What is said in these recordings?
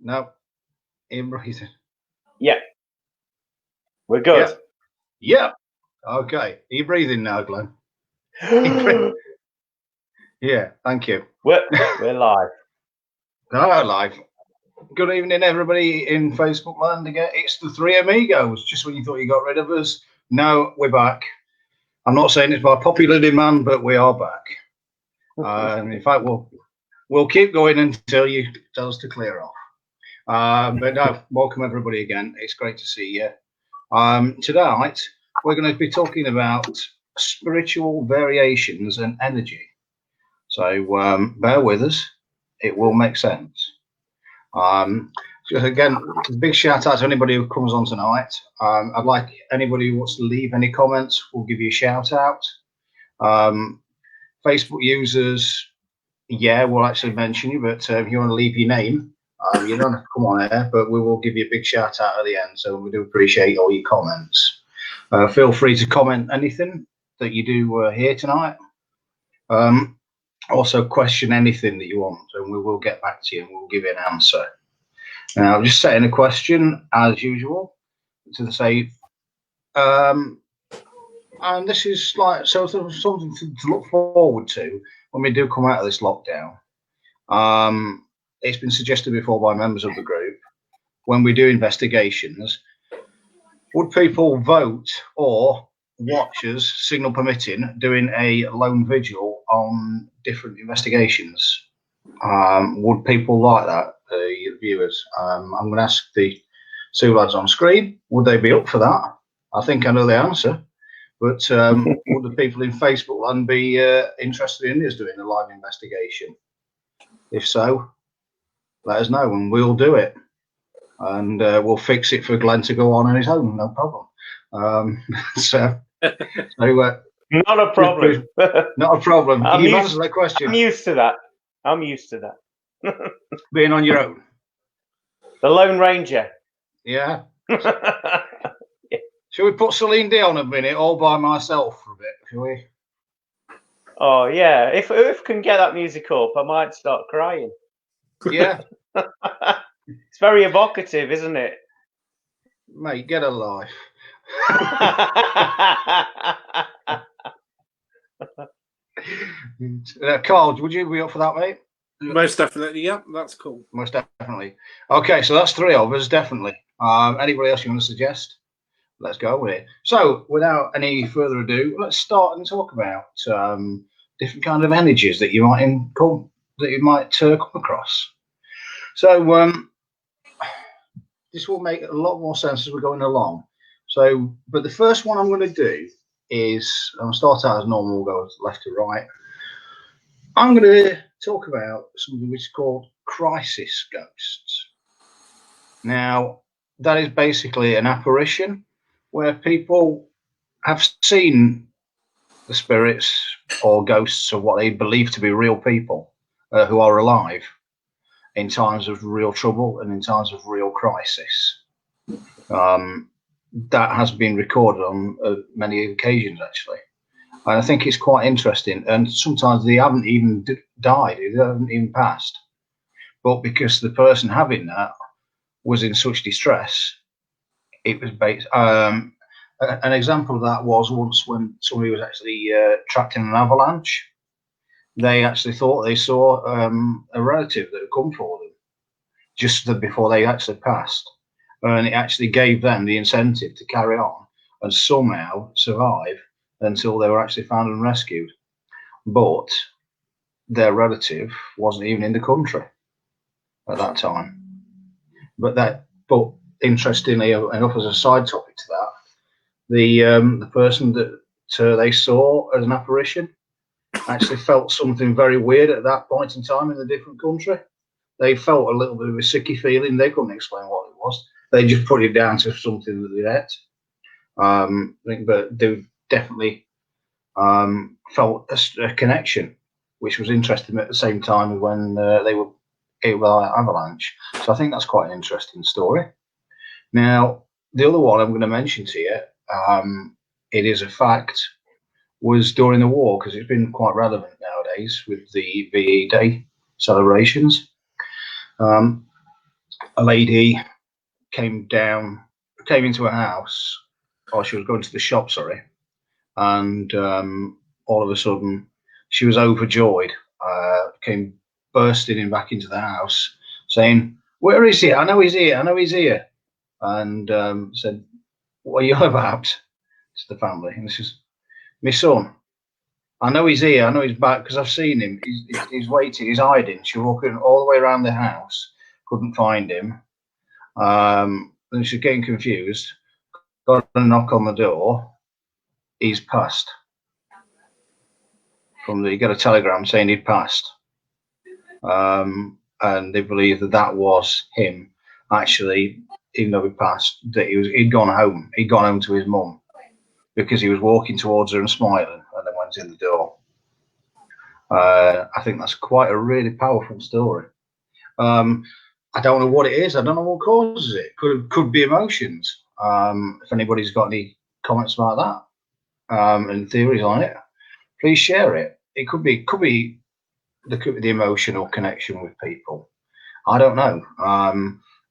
No. In breathing. Yeah. We're good. Yeah. Okay. Are you breathing now, Glenn? Yeah, thank you. We're live. Hello, live. Good evening, everybody in Facebook land again. It's the Three Amigos. Just when you thought you got rid of us, no, we're back. I'm not saying it's by popular demand, but we are back. In fact, we'll keep going until you tell us to clear off. But no, welcome everybody again. It's great to see you. Tonight, we're going to be talking about spiritual variations and energy. So bear with us. It will make sense. Again, big shout out to anybody who comes on tonight. I'd like anybody who wants to leave any comments, we'll give you a shout out. Facebook users, yeah, we'll actually mention you, but if you want to leave your name, you don't have to come on air, but we will give you a big shout out at the end. So we do appreciate all your comments. Feel free to comment anything that you do here tonight. Also question anything that you want, and we will get back to you and we'll give you an answer. Now, I'm just setting a question as usual to say, and this is like something to look forward to when we do come out of this lockdown. It's been suggested before by members of the group. When we do investigations, would people vote or watch us, signal permitting, doing a lone vigil on different investigations? Would people like that, viewers? I'm going to ask the two lads on screen, would they be up for that? I think I know the answer, but would the people in Facebook land be interested in us doing a live investigation? If so, let us know and we'll do it. And we'll fix it for Glenn to go on his own, no problem. So not a problem. Not a problem. You've answered that question. I'm used to that. Being on your own. The Lone Ranger. Yeah. Shall we put Celine Dion a minute all by myself for a bit, shall we? Oh yeah. If we can get that music up, I might start crying. Yeah. It's very evocative, isn't it? Mate, get a life. Carl, would you be up for that, mate? Most definitely, yeah, that's cool. Most definitely. Okay, so that's three of us, definitely. Anybody else you want to suggest? Let's go with it. So, without any further ado, let's start and talk about different kind of energies that you might come across. So, this will make a lot more sense as we're going along. So, but the first one I'm going to do is, I'll start out as normal, we'll go left to right. I'm going to talk about something which is called crisis ghosts. Now, that is basically an apparition where people have seen the spirits or ghosts of what they believe to be real people who are alive in times of real trouble and in times of real crisis. That has been recorded on many occasions, actually. And I think it's quite interesting. And sometimes they haven't even died, they haven't even passed. But because the person having that was in such distress, it was based. An example of that was once when somebody was actually trapped in an avalanche. They actually thought they saw a relative that had come for them just before they actually passed. And it actually gave them the incentive to carry on and somehow survive until they were actually found and rescued. But their relative wasn't even in the country at that time. But interestingly enough, as a side topic to that, the person that they saw as an apparition actually felt something very weird at that point in time in a different country. They felt a little bit of a sicky feeling. They couldn't explain what it was. They just put it down to something that they had. But they definitely felt a connection, which was interesting at the same time when they were hit by an avalanche. So I think that's quite an interesting story. Now, the other one I'm going to mention to you, it is a fact, was during the war, because it's been quite relevant nowadays with the VE Day celebrations. a lady came into a house, or she was going to the shop, sorry, and all of a sudden she was overjoyed, came bursting back into the house, saying, "Where is he? I know he's here. I know he's here." And said, "What are you on about?" to the family. And this is my son. I know he's here. I know he's back because I've seen him. He's waiting. He's hiding. She was walking all the way around the house, couldn't find him. Then she's getting confused. Got a knock on the door. He's passed. You got a telegram saying he'd passed. And they believe that was him. Actually, even though he passed, that he'd gone home. He'd gone home to his mum because he was walking towards her and smiling, and then went in the door. I think that's quite a really powerful story. I don't know what it is. I don't know what causes it. Could be emotions. If anybody's got any comments about that and theories on it, please share it. It could be the emotional connection with people. I don't know.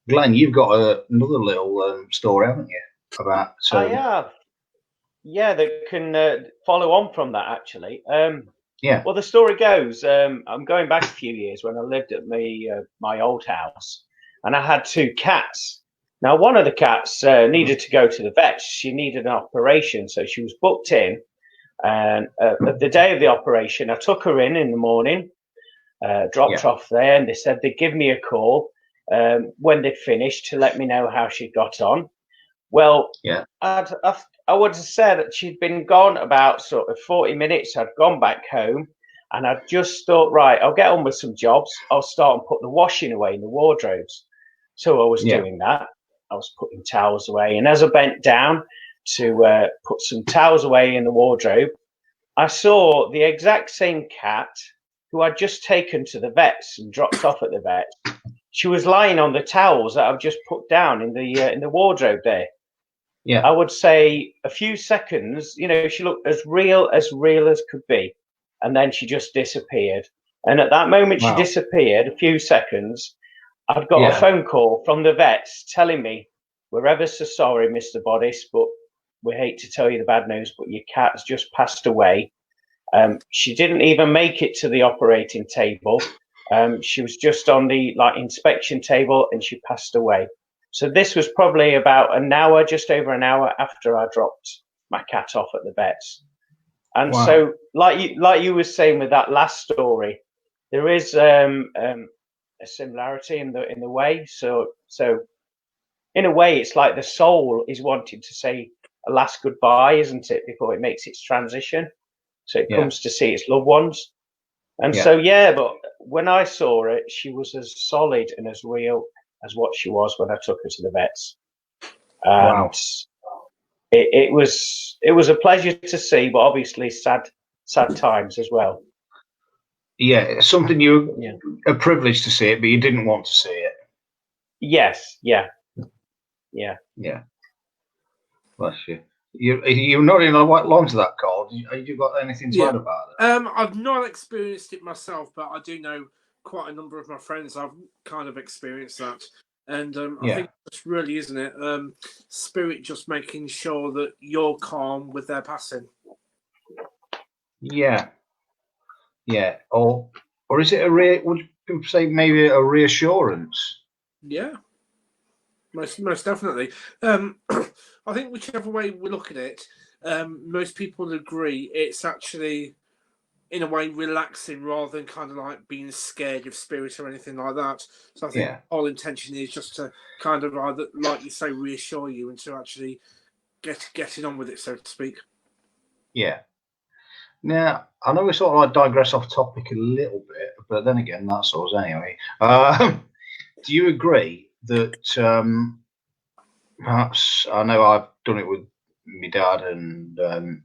Glenn, you've got another little story, haven't you? About I have. Yeah, that can follow on from that, actually. Yeah. Well, the story goes, I'm going back a few years when I lived at my old house, and I had 2 cats. Now, one of the cats needed to go to the vet. She needed an operation, so she was booked in. And the day of the operation, I took her in the morning, dropped her off there, and they said they'd give me a call when they'd finished to let me know how she got on. Well, I would have said that she'd been gone about sort of 40 minutes. I'd gone back home, and I'd just thought, right, I'll get on with some jobs. I'll start and put the washing away in the wardrobes. So I was doing that. I was putting towels away. And as I bent down to put some towels away in the wardrobe, I saw the exact same cat who I'd just taken to the vets and dropped off at the vets. She was lying on the towels that I've just put down in the wardrobe there. Yeah. I would say a few seconds, she looked as real as could be. And then she just disappeared. And at that moment she disappeared, a few seconds, I'd got a phone call from the vets telling me, "We're ever so sorry, Mr. Boddice, but we hate to tell you the bad news, but your cat's just passed away." She didn't even make it to the operating table. She was just on the inspection table, and she passed away. So this was probably about an hour, just over an hour after I dropped my cat off at the vets. And so, like you were saying with that last story, there is a similarity in the way. So in a way, it's like the soul is wanting to say a last goodbye, isn't it, before it makes its transition? So it comes to see its loved ones. And so, but when I saw it, she was as solid and as real as what she was when I took her to the vets. And it was a pleasure to see, but obviously sad times as well. Yeah, it's something you are privileged to see it, but you didn't want to see it. Yes, yeah. Bless you. You're nodding along to that, Carl. Have you got anything to add about it? I've not experienced it myself, but I do know quite a number of my friends have kind of experienced that. And I think it's really, isn't it? Spirit just making sure that you're calm with their passing. Yeah. Or is it would you say maybe a reassurance? Yeah. Most definitely. I think whichever way we look at it, most people agree it's actually, in a way, relaxing rather than kind of like being scared of spirit or anything like that. So I think the whole intention is just to kind of either, like you say, reassure you and to actually get it on with it, so to speak. Yeah. Now, I know we sort of digress off topic a little bit, but then again, that's us anyway. Do you agree that perhaps, I know I've done it with my dad and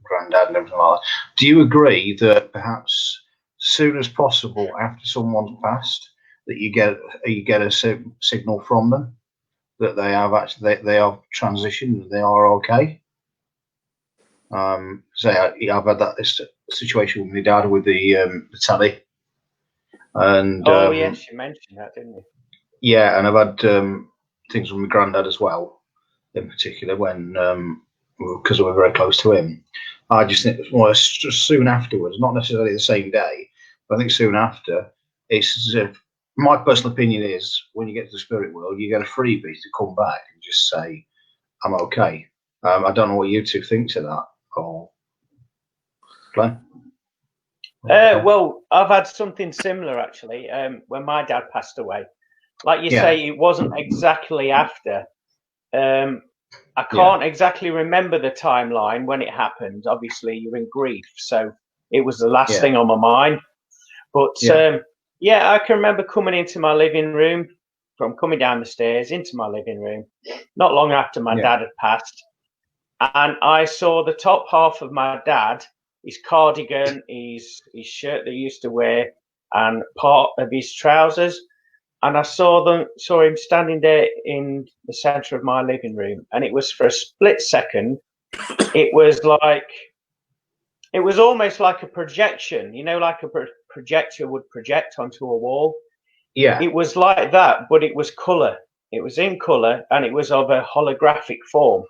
granddad and everything like that. Do you agree that perhaps soon as possible after someone's passed, that you get a signal from them that they have transitioned, they are okay? I've had this situation with my dad with the telly, and yes, you mentioned that, didn't you? Yeah, and I've had things from my granddad as well, in particular, when because we were very close to him. I just think, well, it's just soon afterwards, not necessarily the same day, but I think soon after, it's as if, my personal opinion is, when you get to the spirit world, you get a freebie to come back and just say, I'm okay. I don't know what you two think to that, or Glenn? Well, I've had something similar, actually, when my dad passed away. Like you say, it wasn't exactly after. I can't exactly remember the timeline when it happened. Obviously, you're in grief, so it was the last thing on my mind. But I can remember coming into my living room, from coming down the stairs into my living room, not long after my dad had passed, and I saw the top half of my dad, his cardigan, his shirt that he used to wear, and part of his trousers. And I saw him standing there in the center of my living room, and it was for a split second. It was almost like a projection, like a projector would project onto a wall. Yeah, it was like that, but it was color. It was in color, and it was of a holographic form.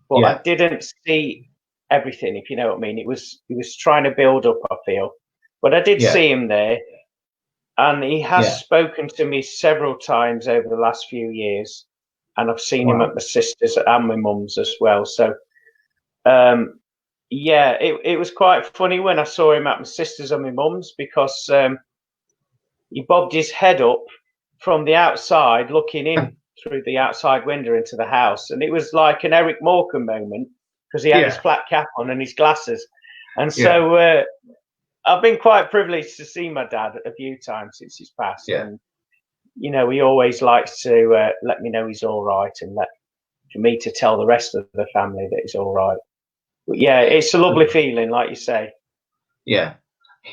But I didn't see everything, if you know what I mean. He was trying to build up, I feel, but I did see him there. And he has spoken to me several times over the last few years, and I've seen him at my sister's and my mum's as well. So, it was quite funny when I saw him at my sister's and my mum's, because he bobbed his head up from the outside, looking in through the outside window into the house, and it was like an Eric Morecambe moment, because he had his flat cap on and his glasses, and so. I've been quite privileged to see my dad a few times since he's passed, and he always likes to let me know he's all right, and for me to tell the rest of the family that he's all right. But it's a lovely feeling, like you say. Yeah,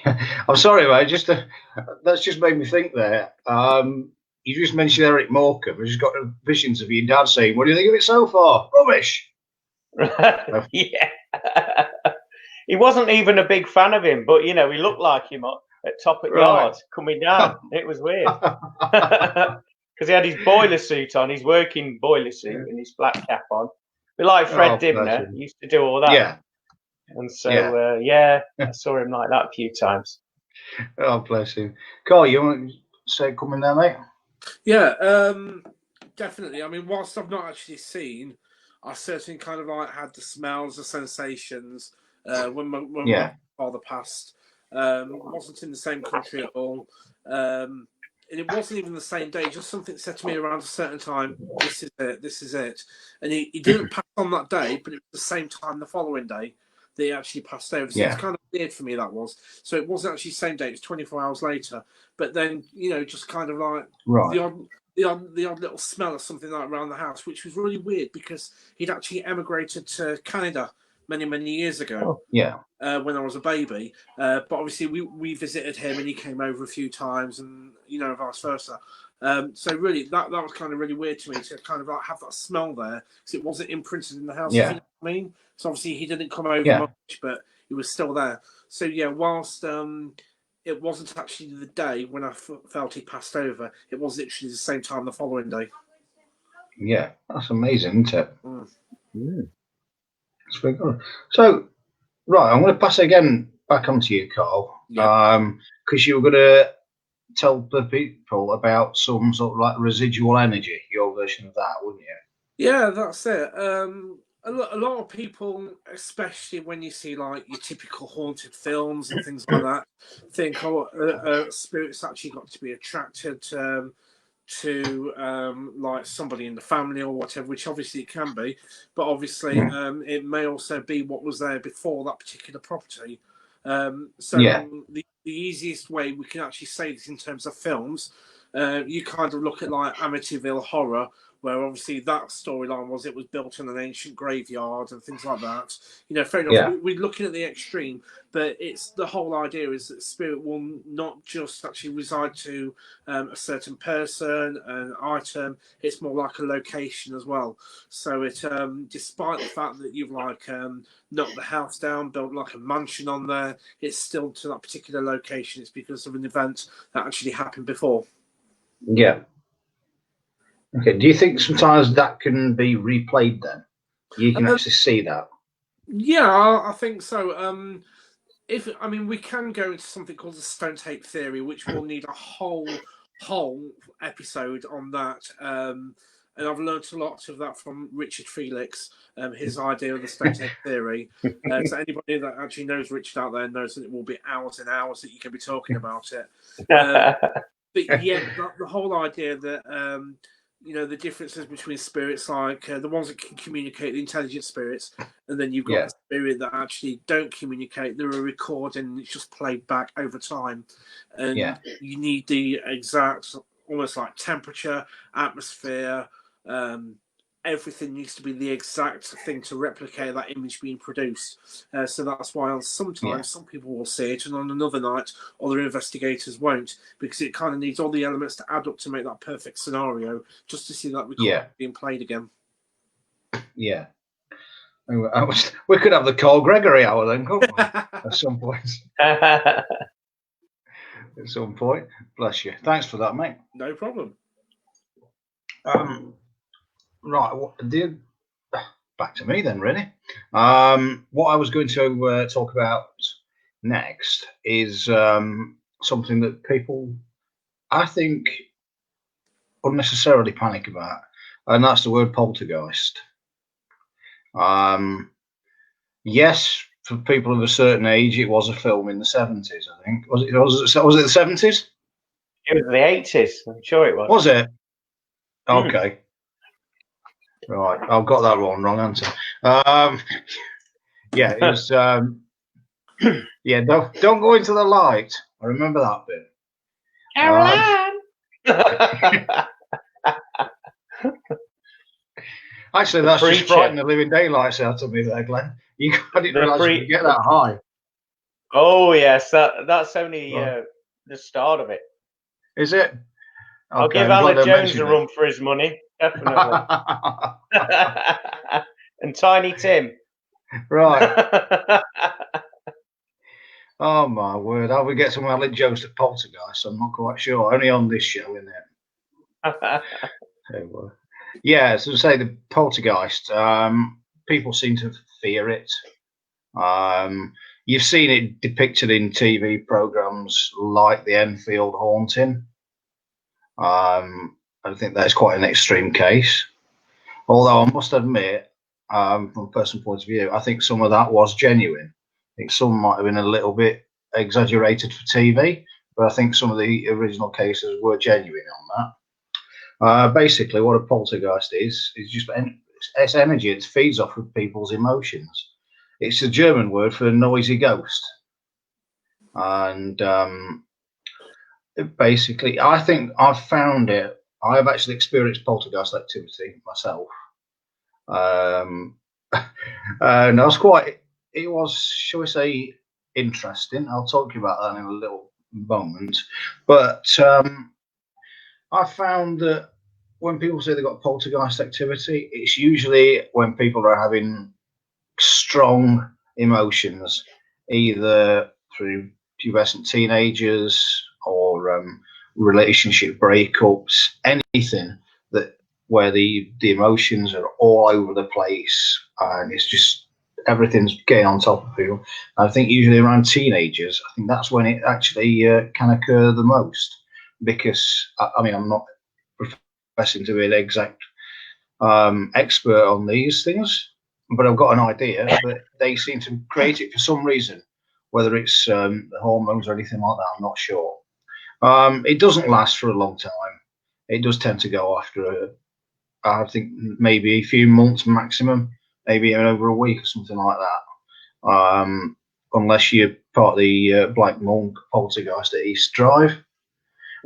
I'm sorry, mate. That's just made me think there. You just mentioned Eric Morecambe. I just got visions of your dad saying, "What do you think of it so far? Rubbish." Yeah. He wasn't even a big fan of him, but he looked like him at top at yard coming down. It was weird, because he had his boiler suit on, his working boiler suit, and his flat cap on. But like Fred Dibner used to do all that. Yeah. And so I saw him like that a few times. Oh, bless him. Carl, you want to say coming down, mate? Yeah, definitely. I mean, whilst I've not actually seen, I certainly kind of like had the smells, the sensations. When my father passed, wasn't in the same country at all, and it wasn't even the same day. Just something said to me around a certain time, "This is it. This is it." And he didn't pass on that day, but it was the same time the following day that he actually passed over. So it's kind of weird for me, that was. So it wasn't actually the same day. It was 24 hours later. But then just kind of like the odd little smell of something like around the house, which was really weird because he'd actually emigrated to Canada many years ago. When I was a baby, but obviously we visited him and he came over a few times, and vice versa. So really that was kind of really weird to me to kind of like have that smell there, because it wasn't imprinted in the house. If you know what I mean? So obviously he didn't come over much, but he was still there. So whilst it wasn't actually the day when I felt he passed over, it was literally the same time the following day. Yeah, that's amazing, isn't it? That's very good. So, right, I'm going to pass again back onto you, Carl, because you were going to tell the people about some sort of like residual energy, your version of that, wouldn't you? Yeah, that's it. A lot of people, especially when you see like your typical haunted films and things like that, think, spirits actually got to be attracted to like somebody in the family or whatever, which obviously it can be, but obviously it may also be what was there before that particular property. The easiest way we can actually say this in terms of films, you kind of look at like Amityville Horror, where obviously that storyline was it was built in an ancient graveyard and things like that. Fair enough. We're looking at the extreme, but it's the whole idea is that spirit will not just actually reside to a certain person, an item. It's more like a location as well. So it, despite the fact that you've like knocked the house down, built like a mansion on there, it's still to that particular location. It's because of an event that actually happened before. Yeah. Okay. Do you think sometimes that can be replayed then? You can actually see that? Yeah, I think so. We can go into something called the stone tape theory, which will need a whole episode on that. And I've learned a lot of that from Richard Felix, his idea of the stone tape theory. So anybody that actually knows Richard out there knows that it will be hours and hours that you can be talking about it. But yeah, the whole idea that the differences between spirits, like the ones that can communicate, the intelligent spirits, and then you've got the spirit that actually don't communicate. They're a recording, and it's just played back over time. And you need the exact, almost like temperature, atmosphere, everything needs to be the exact thing to replicate that image being produced. So that's why sometimes some people will see it, and on another night, other investigators won't, because it kind of needs all the elements to add up to make that perfect scenario, just to see that recording being played again. Yeah. We could have the Call Gregory hour then, couldn't we? At some point. At some point. Bless you. Thanks for that, mate. No problem. Right. Back to me then, really. What I was going to talk about next is something that people, I think, unnecessarily panic about, and that's the word poltergeist. Yes, for people of a certain age, it was a film in the 70s, I think. Was it the 70s? It was the 80s. I'm sure it was. Was it? Okay. Right, I've got that wrong answer. Yeah, it was. Yeah, don't go into the light. I remember that bit. Caroline. Actually, that's just frightening the living daylights out of me there, Glenn. I didn't realise you could get that high. Oh yes, that's only the start of it. Is it? Okay, I'll give Alan Jones a run for his money, definitely. And Tiny Tim. Right. Oh my word! How we get some Alan Jones to Poltergeist? I'm not quite sure. Only on this show, isn't it? Yeah, so to say the Poltergeist, people seem to fear it. You've seen it depicted in TV programs like the Enfield Haunting. I think that's quite an extreme case. Although I must admit, from a personal point of view, I think some of that was genuine. I think some might have been a little bit exaggerated for TV, but I think some of the original cases were genuine on that. Basically, what a poltergeist is just it's energy. It feeds off of people's emotions. It's a German word for a noisy ghost. And basically, I think I've found it. I've actually experienced poltergeist activity myself. And it was, shall we say, interesting. I'll talk to you about that in a little moment. But I found that when people say they've got poltergeist activity, it's usually when people are having strong emotions, either through pubescent teenagers or relationship breakups, anything where the emotions are all over the place and it's just everything's getting on top of you. I think usually around teenagers, I think that's when it actually can occur the most, because I mean, I'm not professing to be an exact expert on these things, but I've got an idea that they seem to create it for some reason, whether it's the hormones or anything like that, I'm not sure. It doesn't last for a long time. It does tend to go after I think maybe a few months maximum, maybe over a week or something like that. Unless you're part of the Black Monk Poltergeist at East Drive,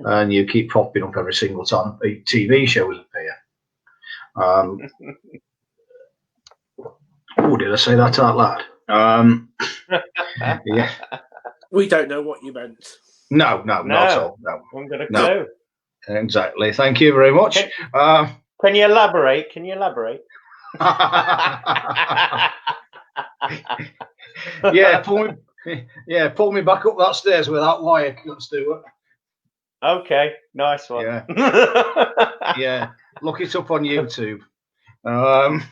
and you keep popping up every single time TV shows appear. Oh, did I say that out loud? Yeah. We don't know what you meant. No, not at all. No. I'm going to clue. Exactly. Thank you very much. Can you elaborate? Yeah, pull me back up that stairs with that wire, Stuart. Okay, nice one. Yeah. Look it up on YouTube. But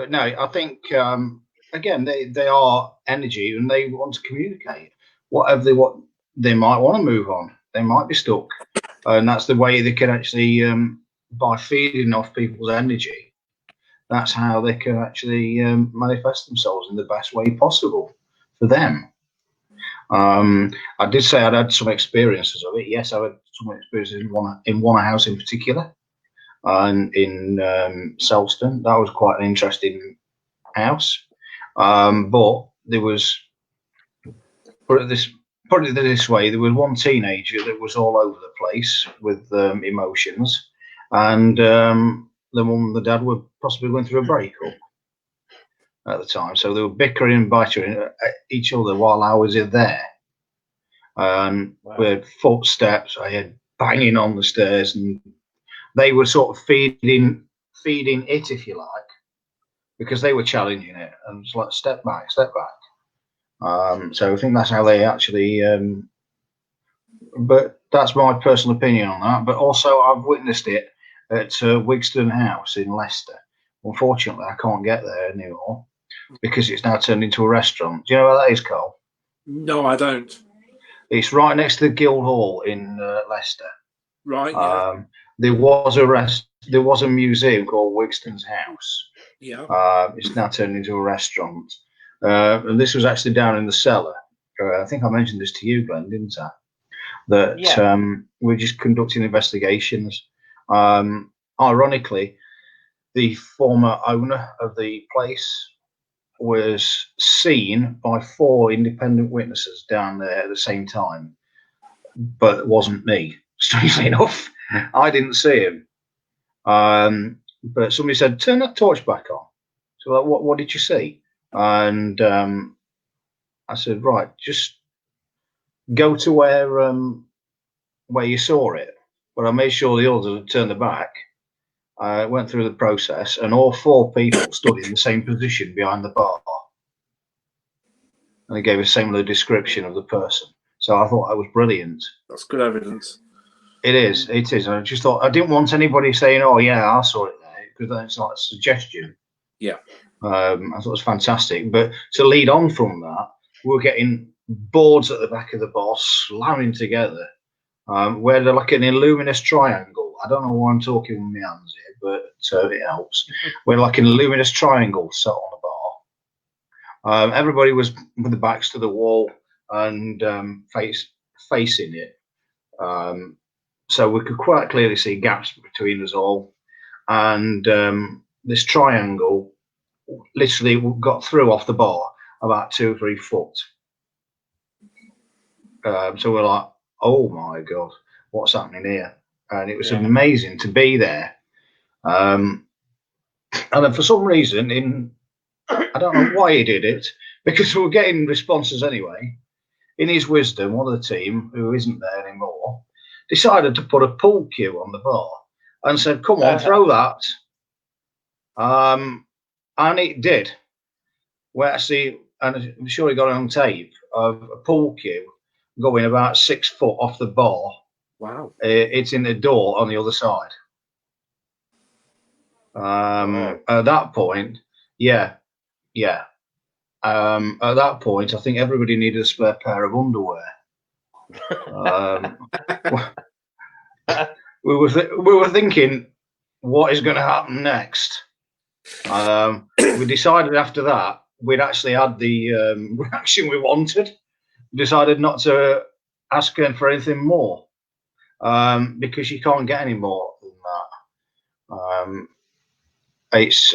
no, I think again they are energy and they want to communicate. Whatever they might want to move on. They might be stuck, and that's the way they can actually by feeding off people's energy. That's how they can actually manifest themselves in the best way possible for them. I did say I'd had some experiences of it. Yes, I had some experiences in one house in particular, and in Selston. That was quite an interesting house. But there was, put it this way, there was one teenager that was all over the place with emotions, and the mum and the dad were possibly going through a breakup at the time. So they were bickering and biting at each other while I was in there. And we had footsteps, I had banging on the stairs, and they were sort of feeding it, if you like, because they were challenging it, and it's like step back. So I think that's how they actually. But that's my personal opinion on that. But also, I've witnessed it at Wigston House in Leicester. Unfortunately, I can't get there anymore because it's now turned into a restaurant. Do you know where that is, Carl? No, I don't. It's right next to the Guildhall in Leicester. Right. Yeah. There was a museum called Wigston's House. Yeah. It's now turned into a restaurant. And this was actually down in the cellar. I think I mentioned this to you, Glenn, didn't I? That we're just conducting investigations. Ironically, the former owner of the place was seen by 4 independent witnesses down there at the same time, but it wasn't me. Strangely enough, I didn't see him. But somebody said, "Turn that torch back on." So, like, what did you see? And I said, "Right, just go to where you saw it." But I made sure the others had turned their back. I went through the process, and all 4 people stood in the same position behind the bar. And they gave a similar description of the person. So I thought that was brilliant. That's good evidence. It is. And I just thought, I didn't want anybody saying, "Oh, yeah, I saw it there," because then it's like a suggestion. Yeah. I thought it was fantastic. But to lead on from that, we were getting boards at the back of the bar slamming together, where they're like an illuminous triangle. I don't know why I'm talking with my hands here, but it helps. We're like an illuminous triangle set on the bar. Everybody was with the backs to the wall and facing it. So we could quite clearly see gaps between us all. And this triangle literally got through off the bar about 2 or 3 foot. So we're like, "Oh my God, what's happening here?" And it was amazing to be there. And then for some reason, I don't know why he did it, because we were getting responses anyway. In his wisdom, one of the team, who isn't there anymore, decided to put a pool cue on the bar and said, "Come on, throw that." And it did. Well, actually, and I'm sure he got it on tape, of a pool cue going about 6 foot off the bar. Wow. It's in the door on the other side. At that point, at that point, I think everybody needed a spare pair of underwear. We were thinking, what is going to happen next? We decided after that we'd actually had the reaction we wanted. We decided not to ask her for anything more, because you can't get any more than that.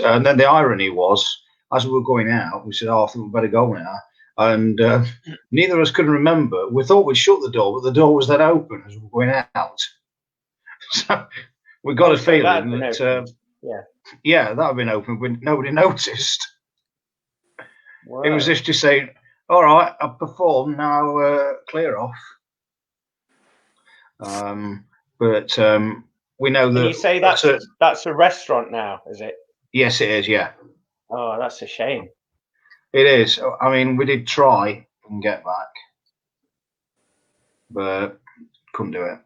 And then the irony was, as we were going out, we said, "Oh, I think we better go now." And neither of us could remember. We thought we'd shut the door, but the door was then open as we were going out. So we got a feeling that, that had been open, but nobody noticed. Wow. It was just saying, "All right, I've performed, now clear off." But we know that. Can you say that's a restaurant now, is it? Yes, it is, yeah. Oh, that's a shame. It is. I mean, we did try and get back, but couldn't do it.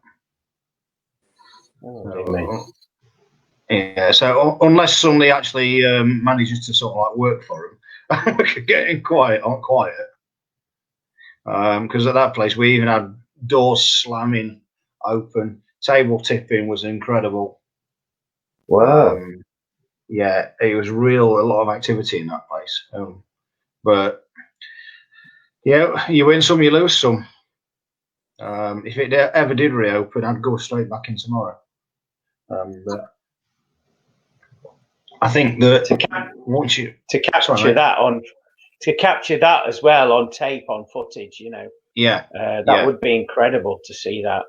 Yeah, so unless somebody actually manages to sort of like work for them, we could get in quiet. Because at that place we even had doors slamming open, table tipping was incredible. Wow. Yeah, it was a lot of activity in that place. But yeah, you win some, you lose some. If it ever did reopen, I'd go straight back in tomorrow. But I think that to capture that as well on tape, on footage, that would be incredible to see that.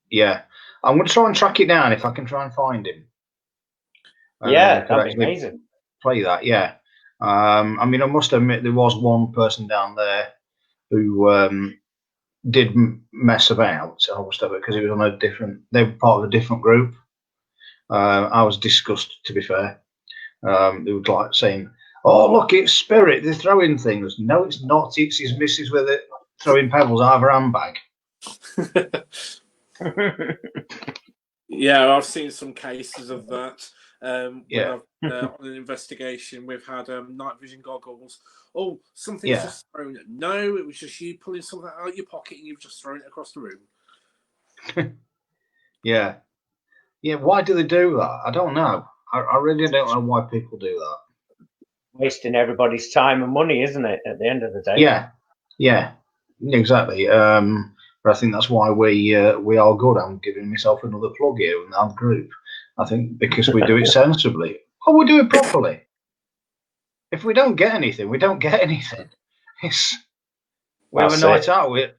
Yeah, I'm going to try and track it down if I can try and find him. That'd be amazing. Play that, yeah. I mean, I must admit there was one person down there who did mess about. I must admit, because it was they were part of a different group. I was disgusted, to be fair. They were like saying, "Oh, look, it's Spirit. They're throwing things." No, it's not. It's his missus with it throwing pebbles out of her handbag. Yeah, I've seen some cases of that. On an investigation, we've had night vision goggles. Oh, something's just thrown. No, it was just you pulling something out of your pocket and you've just thrown it across the room. Yeah. Why do they do that? I don't know. I really don't know why people do that. Wasting everybody's time and money, isn't it? At the end of the day. Yeah, exactly. But I think that's why we are good. I'm giving myself another plug here in our group. I think because we do it sensibly. We do it properly. If we don't get anything, we don't get anything. We have a night out with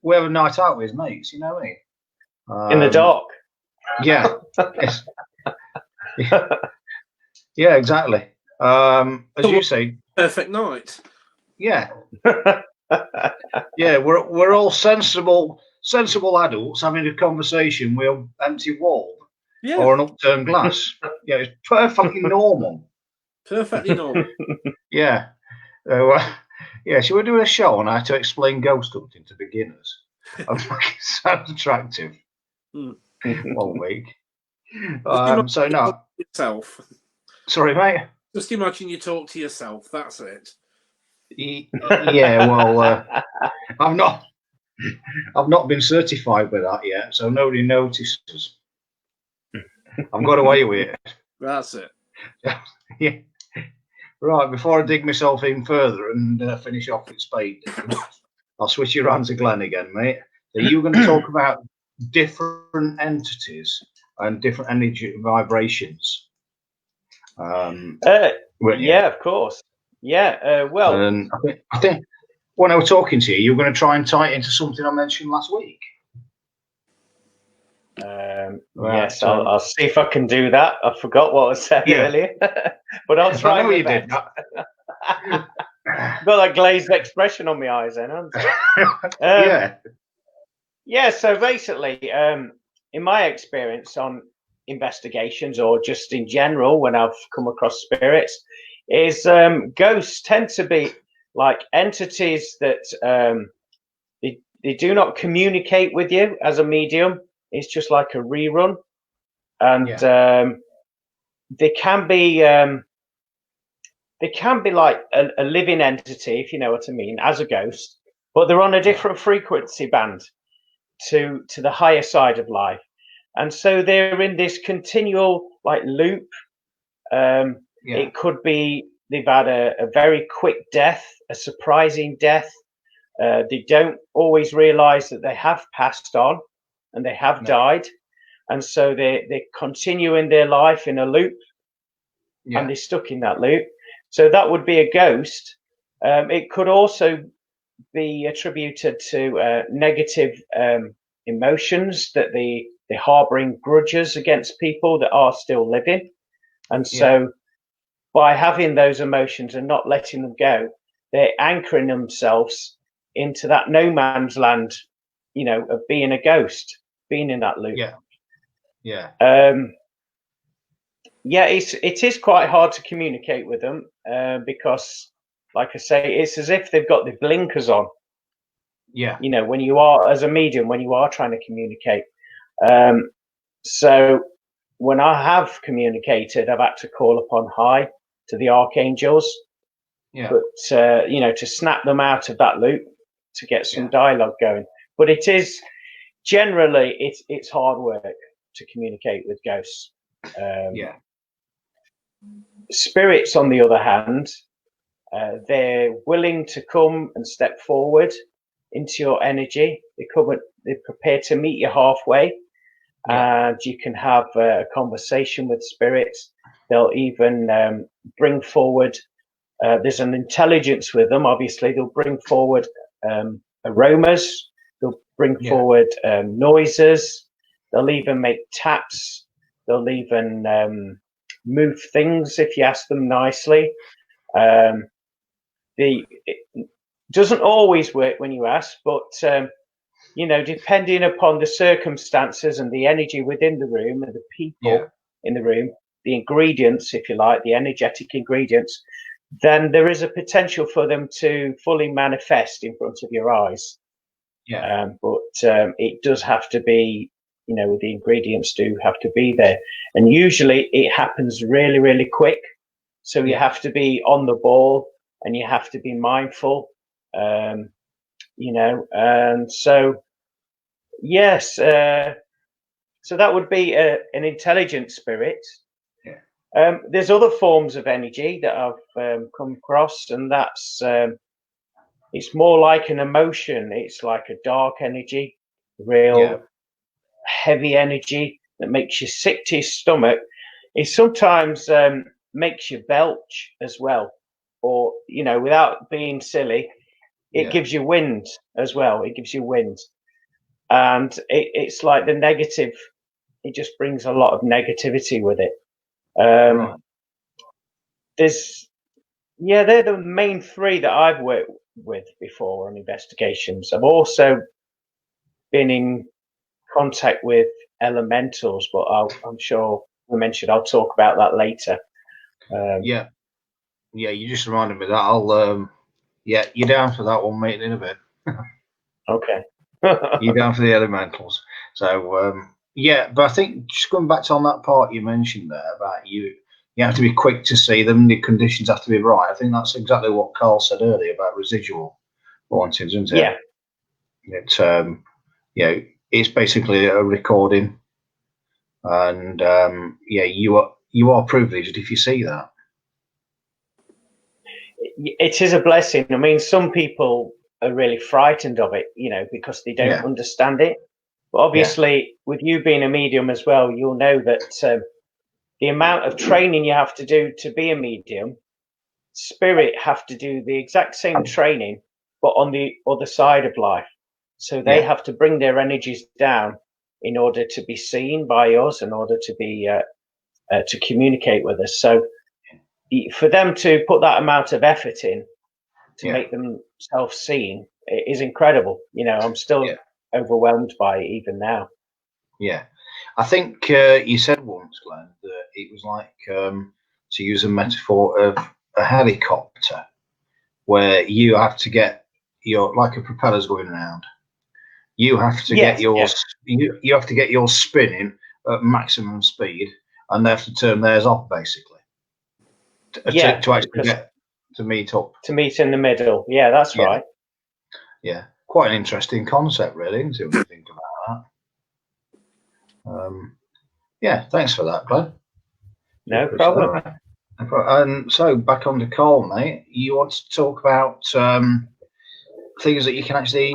his mates. You know what I mean? In the dark. Yeah. Yeah, exactly. As you say, perfect night. Yeah. Yeah, we're all sensible adults having a conversation with an empty wall or an upturned glass. Yeah, it's perfectly normal. Perfectly normal. Yeah. So we're doing a show on how to explain ghost hunting to beginners. It sounds attractive. 1 week. So no. Yourself. Sorry, mate. Just imagine you talk to yourself. That's it. Yeah, well, I've not been certified with that yet, so nobody notices. I've got away with it. That's it. Yeah. Right, before I dig myself in further and finish off with Spade, I'll switch you around to Glenn again, mate. So you're going to talk about different entities and different energy vibrations. Yeah, of course. Yeah, well, I think when I was talking to you, you were going to try and tie it into something I mentioned last week. Yes, I'll see if I can do that. I forgot what I said earlier, but I'll try. I know you did. Got that glazed expression on my eyes, then, haven't I? Yeah. So basically, in my experience on investigations, or just in general, when I've come across spirits, is ghosts tend to be like entities that they do not communicate with you as a medium. It's just like a rerun, and they can be like a living entity, if you know what I mean, as a ghost, but they're on a different frequency band to the higher side of life, and so they're in this continual like loop. It could be they've had a very quick death, a surprising death. They don't always realize that they have passed on and they have died. And so they continue in their life in a loop and they're stuck in that loop. So that would be a ghost. It could also be attributed to negative emotions, that they're harboring grudges against people that are still living. And so by having those emotions and not letting them go, they're anchoring themselves into that no man's land, of being a ghost, being in that loop. It is quite hard to communicate with them because, like I say, it's as if they've got the blinkers on. When you are, as a medium, when you are trying to communicate. So when I have communicated, I've had to call upon high to the archangels, but to snap them out of that loop to get some dialogue going. But it is generally it's hard work to communicate with ghosts. Spirits, on the other hand, they're willing to come and step forward into your energy. They're prepared to meet you halfway, and you can have a conversation with spirits. They'll even bring forward. There's an intelligence with them. Obviously, they'll bring forward aromas. They'll bring forward noises. They'll even make taps. They'll even move things if you ask them nicely. It doesn't always work when you ask, but depending upon the circumstances and the energy within the room and the people in the room, the ingredients, if you like, the energetic ingredients, then there is a potential for them to fully manifest in front of your eyes. But it does have to be, the ingredients do have to be there. And usually it happens really, really quick. So you have to be on the ball and you have to be mindful, and so, yes, so that would be an intelligent spirit. There's other forms of energy that I've come across, and that's it's more like an emotion. It's like a dark energy, real heavy energy that makes you sick to your stomach. It sometimes makes you belch as well, or without being silly, it gives you wind as well. It gives you wind, and it's like the negative. It just brings a lot of negativity with it. They're the main three that I've worked with before on investigations. I've also been in contact with elementals, but I'm sure we mentioned I'll talk about that later. You just reminded me that I'll you're down for that one, mate, in a bit. Okay. You're down for the elementals. So but I think just going back to on that part you mentioned there about you have to be quick to see them, the conditions have to be right. I think that's exactly what Carl said earlier about residual hauntings, isn't it? It's basically a recording, and you are privileged if you see that. It is a blessing. I mean, some people are really frightened of it, because they don't understand it. But obviously, with you being a medium as well, you'll know that the amount of training you have to do to be a medium, spirit have to do the exact same training, but on the other side of life. So they have to bring their energies down in order to be seen by us, in order to be to communicate with us. So for them to put that amount of effort in to make themselves seen, it is incredible. I'm still overwhelmed by it even now. I think you said once, Glenn, that it was like, to use a metaphor of a helicopter, where you have to get like a propeller's going around. You have to get yours. You have to get yours spinning at maximum speed, and they have to turn theirs off, basically. To actually get to meet up. To meet in the middle. Yeah, that's right. Yeah, quite an interesting concept, really, isn't it, when you think about that? Thanks for that, Glenn. No problem. And so back on to Carl, mate. You want to talk about things that you can actually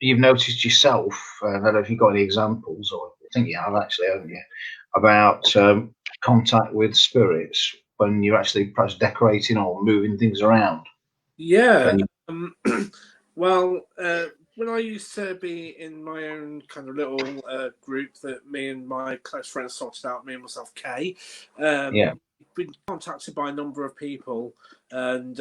you've noticed yourself. I don't know if you've got any examples, or I think you have actually, haven't you? About contact with spirits when you're actually perhaps decorating or moving things around. Well, when I used to be in my own kind of little group that me and my close friends sorted out, me and myself, Kay, been contacted by a number of people, and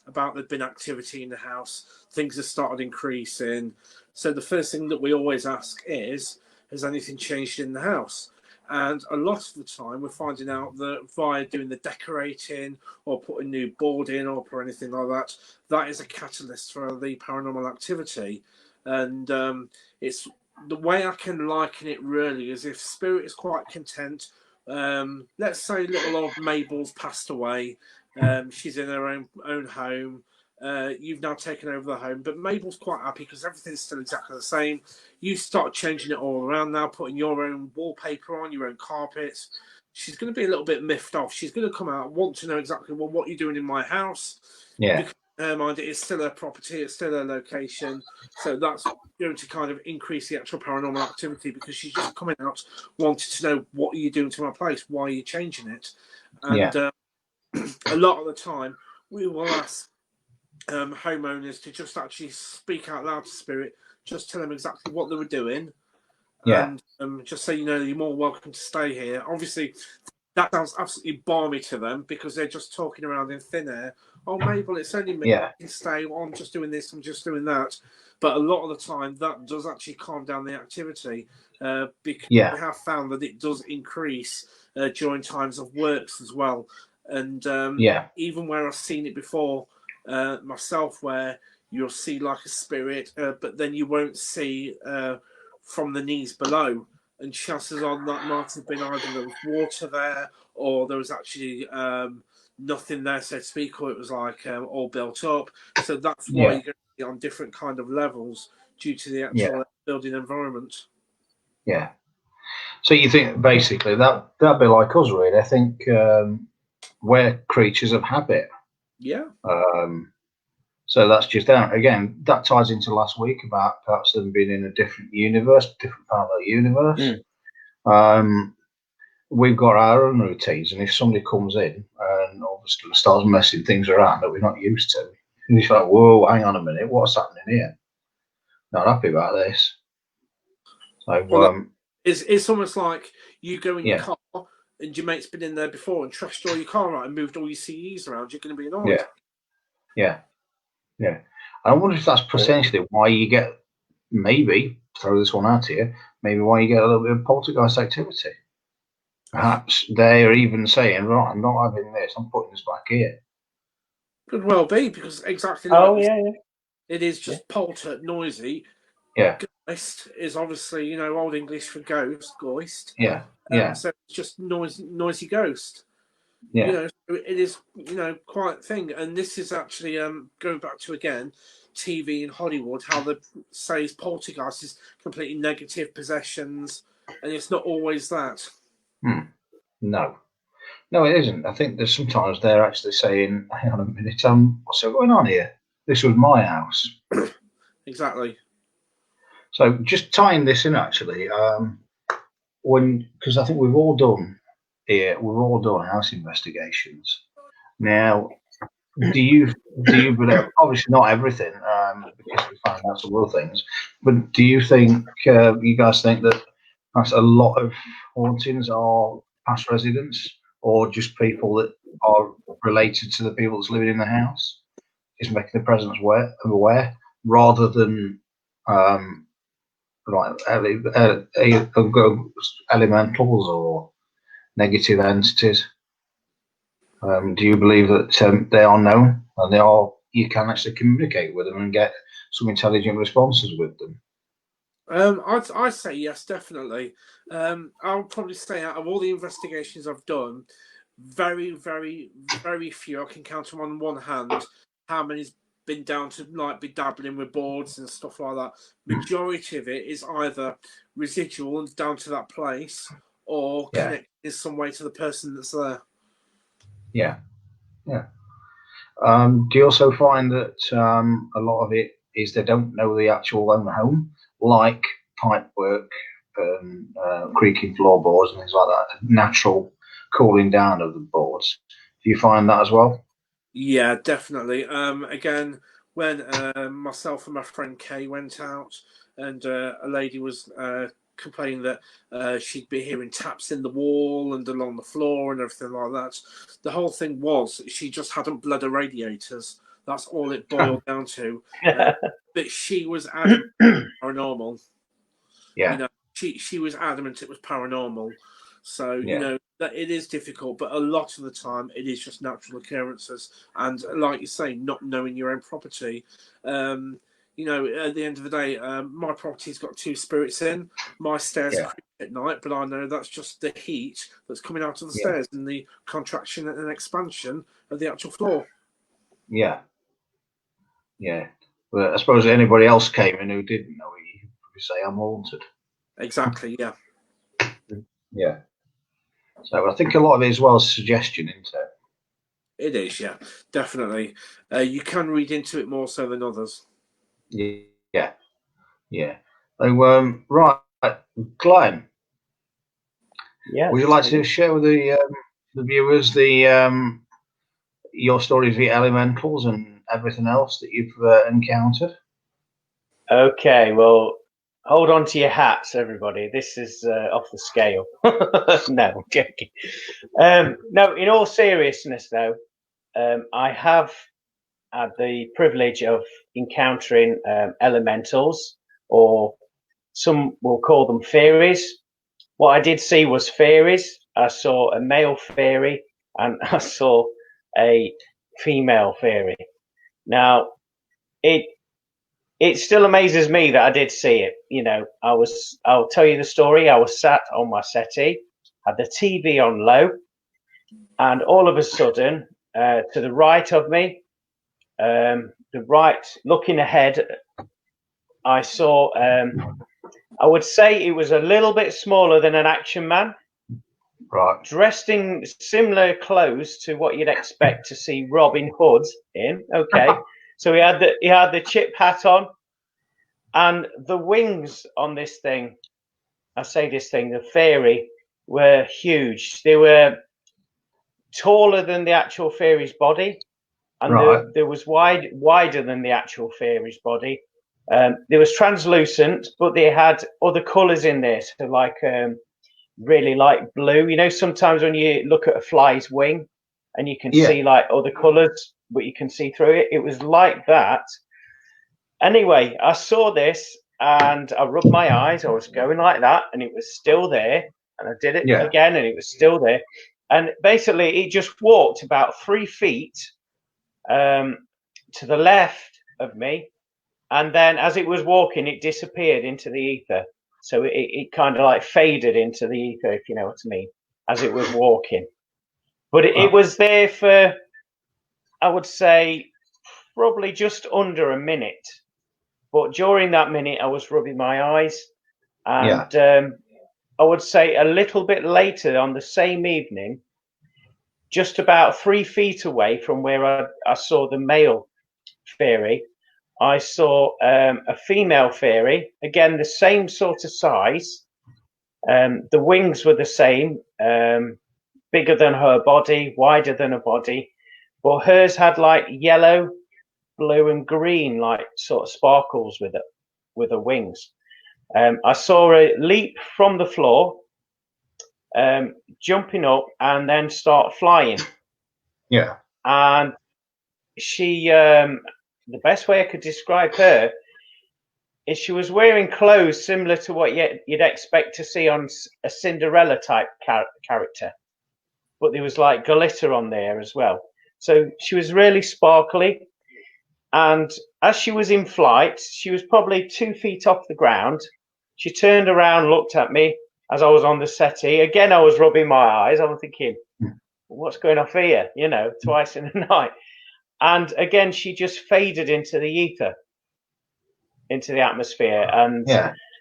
about there'd been activity in the house. Things have started increasing. So the first thing that we always ask is, has anything changed in the house? And a lot of the time we're finding out that via doing the decorating or putting new boarding up or anything like that, that is a catalyst for the paranormal activity. And it's the way I can liken it really is if Spirit is quite content. Let's say little old Mabel's passed away. She's in her own home. You've now taken over the home, but Mabel's quite happy because everything's still exactly the same. You start changing it all around now, putting your own wallpaper on, your own carpets. She's going to be a little bit miffed off. She's going to come out, want to know exactly what you're doing in my house. Yeah. Because in her mind, it's still a property, it's still a location. So that's going to kind of increase the actual paranormal activity because she's just coming out, wanting to know what are you doing to my place? Why are you changing it? And a lot of the time, we will ask homeowners to just actually speak out loud to Spirit, just tell them exactly what they were doing. And just say, you're more welcome to stay here. Obviously, that sounds absolutely balmy to them because they're just talking around in thin air. Oh, Mabel, it's only me. Yeah. You can stay. Oh, I'm just doing this. I'm just doing that. But a lot of the time, that does actually calm down the activity because we have found that it does increase during times of works as well. And even where I've seen it before myself, where you'll see like a spirit, but then you won't see from the knees below, and chances are that might have been either there was water there or there was actually nothing there, so to speak, or it was like all built up. So that's why you're going to be on different kind of levels due to the actual building environment. Yeah. So you think basically that'd be like us, really. I think we're creatures of habit. Yeah. So that's just out. Again, that ties into last week about perhaps them being in a different universe, different part of the universe. We've got our own routines, and if somebody comes in and obviously starts messing things around that we're not used to, it's like, whoa, hang on a minute, what's happening here? Not happy about this. So, it's almost like you go in your car and your mate's been in there before and trashed all your car out and moved all your CEs around. You're going to be annoyed. Yeah. I wonder if that's potentially why you get, maybe, throw this one out here, maybe why you get a little bit of poltergeist activity. Perhaps they're even saying, right, I'm not having this, I'm putting this back here. Could well be, because exactly it is just polter, noisy. Yeah. Geist is obviously, Old English for ghost, goist. Yeah. So it's just noisy ghost. Yeah. It is, quite a thing. And this is actually going back to, again, TV in Hollywood, how they say poltergeist is completely negative possessions, and it's not always that. No, it isn't. I think there's sometimes they're actually saying, hang on a minute, what's going on here? This was my house. Exactly. So just tying this in, actually, because I think we've all done house investigations. Now, do you believe, obviously not everything, because we find out some other things, but do you think, you guys think that that's a lot of hauntings are past residents or just people that are related to the people that's living in the house, is making the presence aware rather than elementals or negative entities? Do you believe that they are known and you can actually communicate with them and get some intelligent responses with them? I'd say yes, definitely. I'll probably say out of all the investigations I've done, very, very, very few, I can count them on one hand, how many's been down to be dabbling with boards and stuff like that. Majority of it is either residual and down to that place, or connected in some way to the person that's there. Yeah. Do you also find that a lot of it is they don't know the actual own home, like pipe work and creaking floorboards and things like that, natural cooling down of the boards? Do you find that as well? Yeah, definitely. Again, when myself and my friend Kay went out, and a lady was complaining that she'd be hearing taps in the wall and along the floor and everything like that. The whole thing was she just hadn't bled her radiators. That's all it boiled down to. But she was adamant paranormal. Yeah. She was adamant it was paranormal. So, that it is difficult, but a lot of the time it is just natural occurrences. And like you say, not knowing your own property. you know, at the end of the day, my property's got 2 spirits in. My stairs creak at night, but I know that's just the heat that's coming out of the stairs and the contraction and expansion of the actual floor. Yeah. Yeah. But I suppose anybody else came in who didn't know, you could say I'm haunted. Exactly, yeah. Yeah. So I think a lot of it as well is suggestion, isn't it? It is, yeah, definitely. You can read into it more so than others. Yeah. Yeah. So, right, Glenn. Yeah. Would you like to share with the viewers your stories of the elementals and everything else that you've encountered? Okay, well, hold on to your hats, everybody. This is off the scale. No, I'm joking. No, in all seriousness, though, I have had the privilege of encountering elementals, or some will call them fairies. What I did see was fairies. I saw a male fairy and I saw a female fairy. Now, it still amazes me that I did see it. You know, I'll tell you the story. I was sat on my settee, had the TV on low, and all of a sudden, to the right of me, looking ahead, I saw, I would say it was a little bit smaller than an action man. Right. Dressed in similar clothes to what you'd expect to see Robin Hood in. Okay. So he had the chip hat on, and the wings on this thing, the fairy, were huge. They were taller than the actual fairy's body, and there was wider than the actual fairy's body. They was translucent, but they had other colours in there, so like really light blue. You know, sometimes when you look at a fly's wing and you can see like other colours, but you can see through it. It was like that. Anyway, I saw this and I rubbed my eyes. I was going like that, and it was still there. And I did it again, and it was still there. And basically, it just walked about 3 feet to the left of me, and then as it was walking, it disappeared into the ether. So it kind of like faded into the ether, if you know what I mean, as it was walking. But it was there for, I would say, probably just under a minute. But during that minute, I was rubbing my eyes. And I would say a little bit later on the same evening, just about 3 feet away from where I saw the male fairy, I saw a female fairy, again, the same sort of size. The wings were the same, bigger than her body, wider than her body, but hers had like yellow, blue and green, like sort of sparkles with her wings. I saw her leap from the floor, jumping up and then start flying. Yeah. And she, the best way I could describe her is she was wearing clothes similar to what you'd expect to see on a Cinderella type character, but there was like glitter on there as well. So she was really sparkly. And as she was in flight, she was probably 2 feet off the ground. She turned around, looked at me as I was on the settee. Again, I was rubbing my eyes. I was thinking, what's going on here? You know, twice in the night. And again, she just faded into the ether, into the atmosphere. And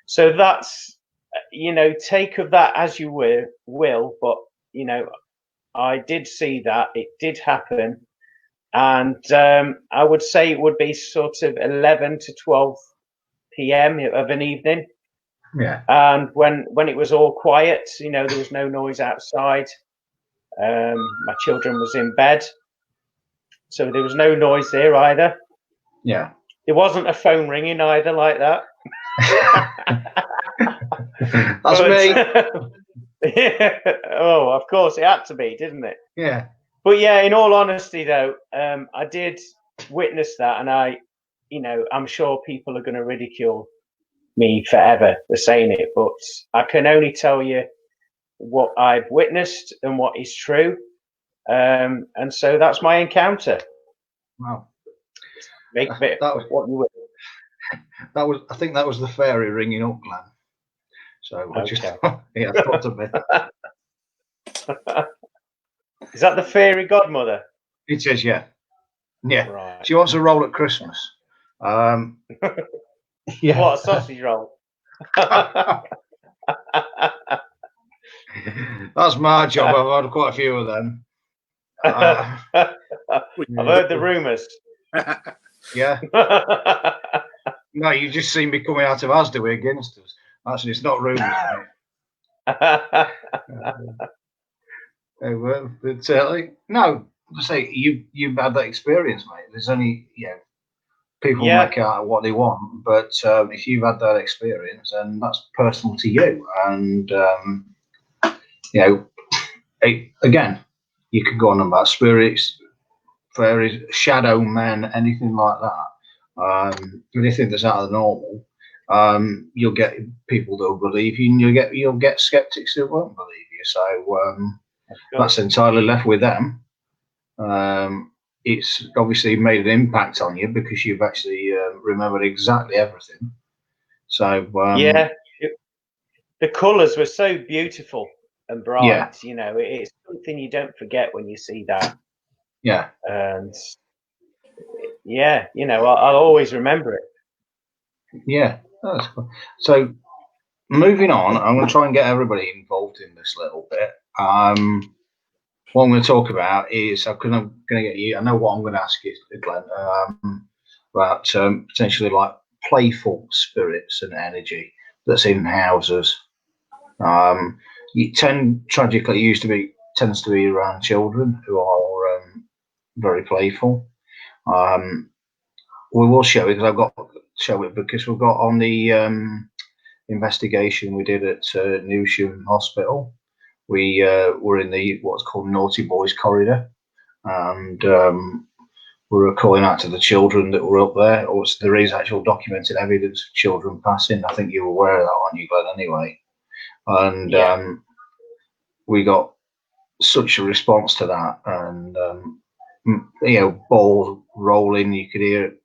so that's, you know, take of that as you will. But, you know, I did see that. It did happen. And I would say it would be sort of 11 to 12 p.m. of an evening. Yeah. And when it was all quiet, you know, there was no noise outside. My children was in bed, so there was no noise there either. Yeah. There wasn't a phone ringing either like that. That's me. Yeah. Oh, of course, it had to be, didn't it? Yeah. But yeah, in all honesty, though, I did witness that, and you know, I'm sure people are going to ridicule me forever for saying it, but I can only tell you what I've witnessed and what is true. And so that's my encounter. Wow. Make of it what you will. I think that was the fairy ringing up, Glenn. So we just yeah, I thought of it. Is that the fairy godmother? It is, yeah. Yeah. Right. She wants a roll at Christmas. Yeah. What, a sausage roll? That's my job. I've had quite a few of them. I've heard the rumours. Yeah. No, you just seen me coming out of Asda against us. Actually, it's not rumours, mate. No, I say you've had that experience, mate. There's only people make out what they want, but if you've had that experience, then that's personal to you. And again, you could go on about spirits, fairies, shadow men, anything like that. Anything that's out of the normal, you'll get people that will believe you, and you'll get skeptics that won't believe you. So that's entirely left with them. It's obviously made an impact on you because you've actually remembered exactly everything. So the colours were so beautiful and bright. Yeah. It's something you don't forget when you see that. Yeah. And I'll always remember it. Yeah, that's cool. So moving on, I'm going to try and get everybody involved in this little bit. What I'm going to talk about is I'm going to get you. I know what I'm going to ask you, Glenn, about potentially like playful spirits and energy that's in houses. Tragically, tends to be around children who are very playful. We will show it because we've got on the investigation we did at Newsham Hospital. We were in the what's called Naughty Boys corridor, and we were calling out to the children that were up there. There is actual documented evidence of children passing. I think you're aware of that, aren't you, Glenn? Anyway, and we got such a response to that, and balls rolling. You could hear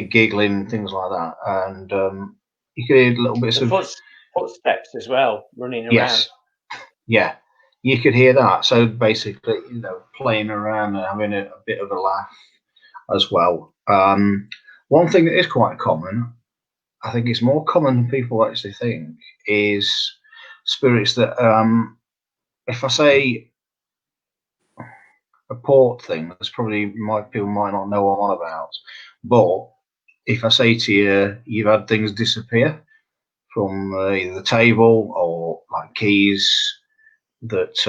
giggling and things like that, and you could hear little bits of footsteps as well running around. Yes, yeah, you could hear that. So basically, playing around and having a bit of a laugh as well. One thing that is quite common, I think it's more common than people actually think, is spirits that, if I say a port thing, that's probably people might not know what I'm on about. But if I say to you, you've had things disappear from either the table or like keys that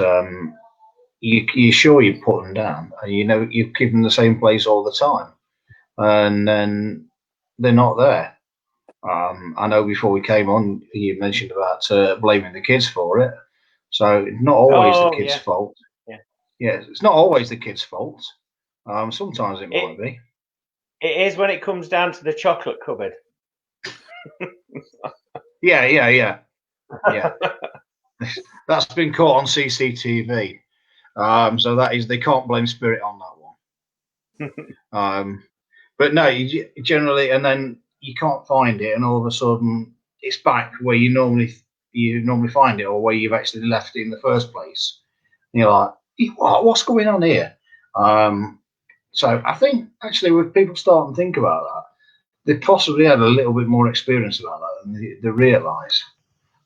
you're sure you put them down, and you keep them in the same place all the time, and then they're not there. I know before we came on, you mentioned about blaming the kids for it. So it's not always the kids' fault. Yeah, it's not always the kids' fault. Sometimes it might be. It is when it comes down to the chocolate cupboard. Yeah. That's been caught on CCTV. So they can't blame spirit on that one. But no, you generally, and then you can't find it, and all of a sudden it's back where you normally find it, or where you've actually left it in the first place. And you're like, what's going on here? So I think actually, when people start and think about that, they possibly had a little bit more experience about that than they realise,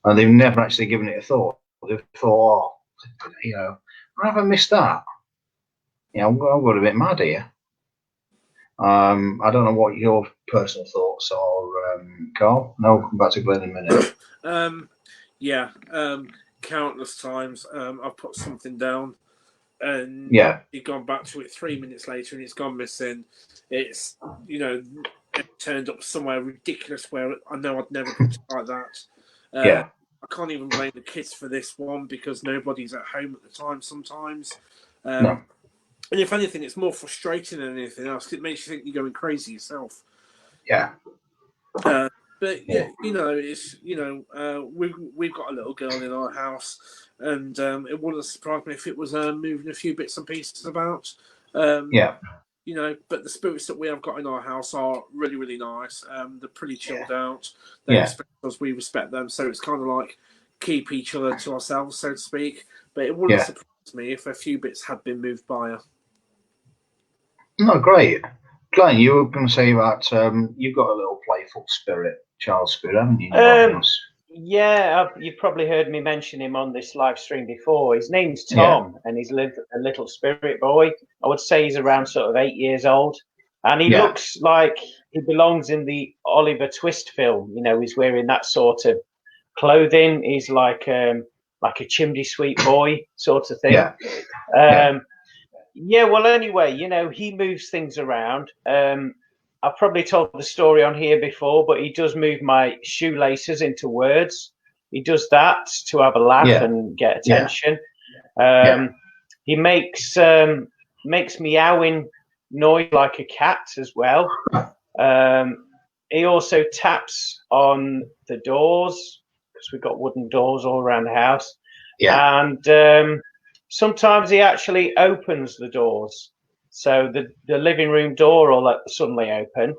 and they've never actually given it a thought. They've thought, I haven't missed that. I'm going a bit mad here. I don't know what your personal thoughts are, Carl. No, we'll come back to Glenn in a minute. Countless times I've put something down, and you've gone back to it 3 minutes later, and it's gone missing. It's it turned up somewhere ridiculous where I know I'd never put it like that. I can't even blame the kids for this one because nobody's at home at the time sometimes. No. And if anything, it's more frustrating than anything else. It makes you think you're going crazy yourself. Yeah. But yeah, it's we've got a little girl in our house, and it wouldn't surprise me if it was moving a few bits and pieces about. you know, but the spirits that we have got in our house are really, really nice. They're pretty chilled out. They respect us, we respect them. So it's kind of like keep each other to ourselves, so to speak. But it wouldn't surprise me if a few bits had been moved by her. No, great. Glynn, you were going to say about you've got a little playful spirit, child spirit, haven't you? Yeah, you've probably heard me mention him on this live stream before. His name's Tom, and he's a little spirit boy. I would say he's around sort of 8 years old, and he looks like he belongs in the Oliver Twist film. You know, he's wearing that sort of clothing. He's like a chimney sweep boy sort of thing. Yeah, well, anyway, you know, he moves things around. I've probably told the story on here before, but he does move my shoelaces into words. He does that to have a laugh and get attention. He makes meowing noise like a cat as well. He also taps on the doors, because we've got wooden doors all around the house. And sometimes he actually opens the doors. So the living room door will suddenly open.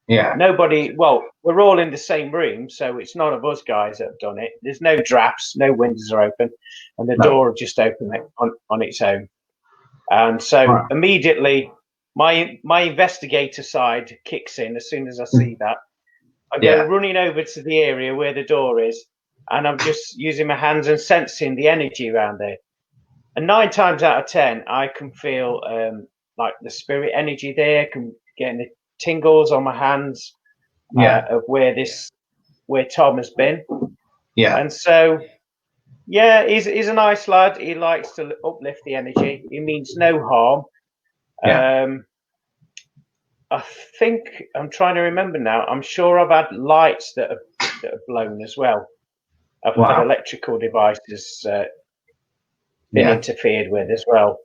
Well, we're all in the same room, so it's none of us guys that have done it. There's no drafts, no windows are open, and the door will just open on its own. And so immediately my investigator side kicks in as soon as I see that. I go running over to the area where the door is, and I'm just using my hands and sensing the energy around there. And 9 times out of 10, I can feel like the spirit energy there, can get the tingles on my hands of where Tom has been. And so, he's a nice lad. He likes to uplift the energy. He means no harm. I think I'm trying to remember now. I'm sure I've had lights that have blown as well. I've had electrical devices been interfered with as well.